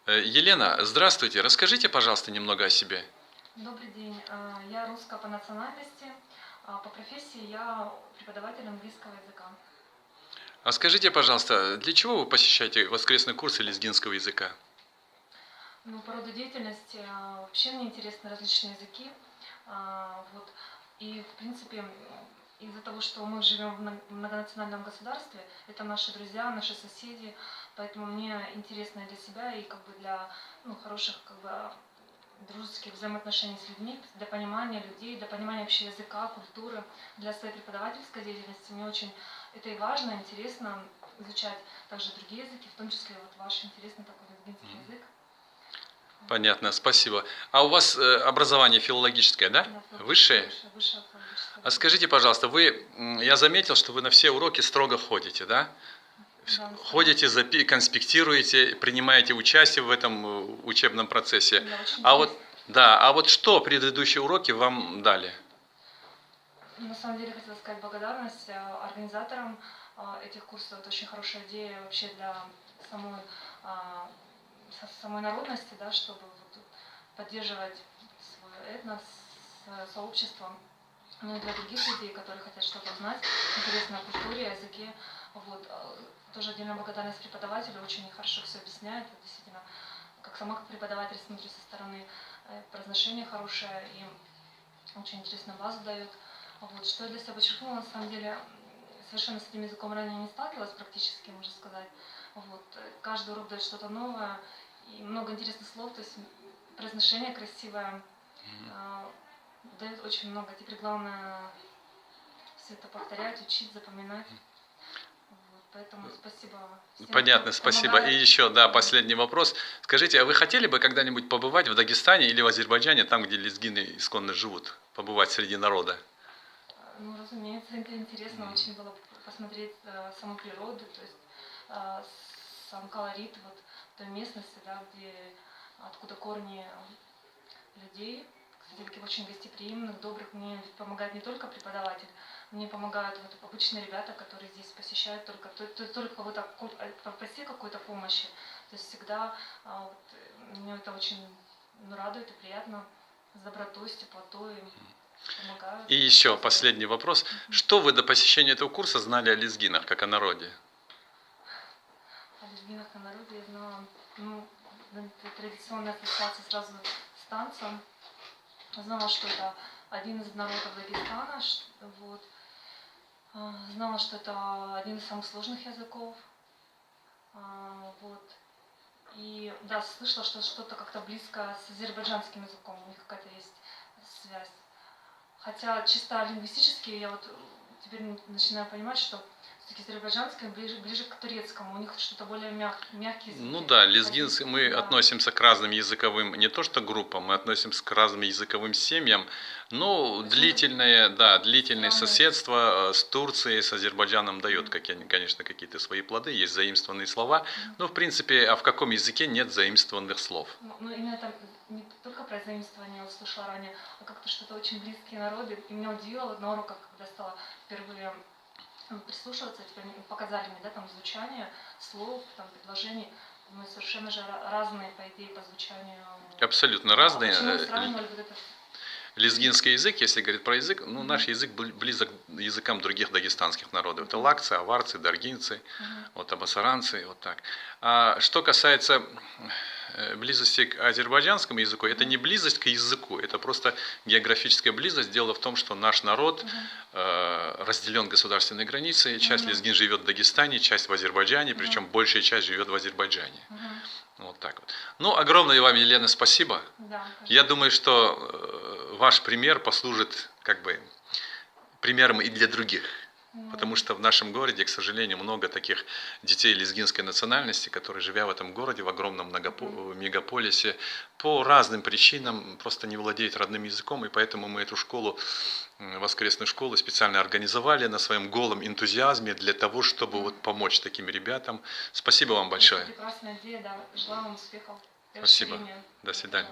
Елена, здравствуйте. Расскажите, пожалуйста, немного о себе. Добрый день. Я русская по национальности, а по профессии я преподаватель английского языка. А скажите, пожалуйста, для чего вы посещаете воскресные курсы лезгинского языка? Ну, по роду деятельности вообще мне интересны различные языки. Вот. И, в принципе, из-за того, что мы живем в многонациональном государстве, это наши друзья, наши соседи, поэтому мне интересно для себя и как бы для хороших как бы дружеских взаимоотношений с людьми, для понимания людей, для понимания вообще языка, культуры, для своей преподавательской деятельности. Мне очень это и важно, интересно изучать также другие языки, в том числе вот ваш интересный такой лезгинский язык. Понятно, спасибо. А у вас образование филологическое, да? Да, Высшее? Высшее филологическое. А скажите, пожалуйста, я заметил, что вы на все уроки строго ходите, да? Да, Ходите, конспектируете, принимаете участие в этом учебном процессе. да, очень А вот, да, а вот что предыдущие уроки вам дали? На самом деле хотела сказать благодарность организаторам этих курсов. Это очень хорошая идея вообще для самой, самой народности, да, чтобы вот поддерживать свой этнос, сообщество. Ну и для других людей, которые хотят что-то узнать, интересно о культуре, о языке. Вот. Тоже отдельная благодарность преподавателю, очень хорошо все объясняет. Вот действительно, как сама как преподаватель смотрю со стороны, произношение хорошее и очень интересную базу дает. Вот. Что я для себя подчеркнула, на самом деле, совершенно с этим языком ранее не сталкивалась практически, можно сказать. Вот. Каждый урок дает что-то новое, и много интересных слов, то есть произношение красивое, дает очень много. Теперь главное все это повторять, учить, запоминать. Вот. Поэтому спасибо всем, Понятно, спасибо. И еще, да, последний вопрос. Скажите, а вы хотели бы когда-нибудь побывать в Дагестане или в Азербайджане, там, где лезгины исконно живут, побывать среди народа? Ну, разумеется, это интересно очень было посмотреть саму природу, то есть сам колорит вот той местности, да, откуда корни людей. Кстати, таких очень гостеприимных, добрых. Мне помогает не только преподаватель, мне помогают вот обычные ребята, которые здесь посещают, только кого-то попроси какой-то помощи. То есть всегда вот, мне это очень радует и приятно, с добротой, с теплотой. Помогают. И еще последний вопрос. Что вы до посещения этого курса знали о лезгинах, как о народе? О лезгинах, о народе я знала, ну, традиционная ассоциация сразу с танцем. Знала, что это один из народов Дагестана, вот. Знала, что это один из самых сложных языков. Вот. И да, слышала, что что-то как-то близко с азербайджанским языком, у них какая-то есть связь. Хотя чисто лингвистически я вот теперь начинаю понимать, что все-таки азербайджанское ближе к турецкому, у них что-то более мягкий язык. Ну да, лезгинцы, мы относимся к разным языковым, не то что группам, мы относимся к разным языковым семьям, но длительное соседство с Турцией, с Азербайджаном дает, конечно, какие-то свои плоды, есть заимствованные слова, но в принципе, а в каком языке нет заимствованных слов? Ну именно это не только про заимствование я услышала ранее, а как-то что-то очень близкие народы, и меня удивило вот на уроках, когда стала впервые прислушиваться, теперь показали мне, да, там звучание слов, там предложений, мы совершенно же разные, по идее, по звучанию. Абсолютно разные. Почему сравнивали вот это? Лезгинский язык, если говорить про язык, ну, наш язык близок к языкам других дагестанских народов. Это лакцы, аварцы, даргинцы, вот, абасаранцы, вот так. А что касается близости к азербайджанскому языку, это не близость к языку, это просто географическая близость. Дело в том, что наш народ разделен государственной границей, часть лезгин живет в Дагестане, часть в Азербайджане, причем большая часть живет в Азербайджане. Вот так вот. Ну, огромное вам, Елена, спасибо. Да, я думаю, что ваш пример послужит как бы примером и для других. Потому что в нашем городе, к сожалению, много таких детей лезгинской национальности, которые, живя в этом городе, в огромном мегаполисе, по разным причинам просто не владеют родным языком, и поэтому мы эту школу, воскресную школу, специально организовали на своем голом энтузиазме для того, чтобы вот помочь таким ребятам. Спасибо вам большое. Прекрасная идея, да. Желаю вам успехов. Спасибо. До свидания.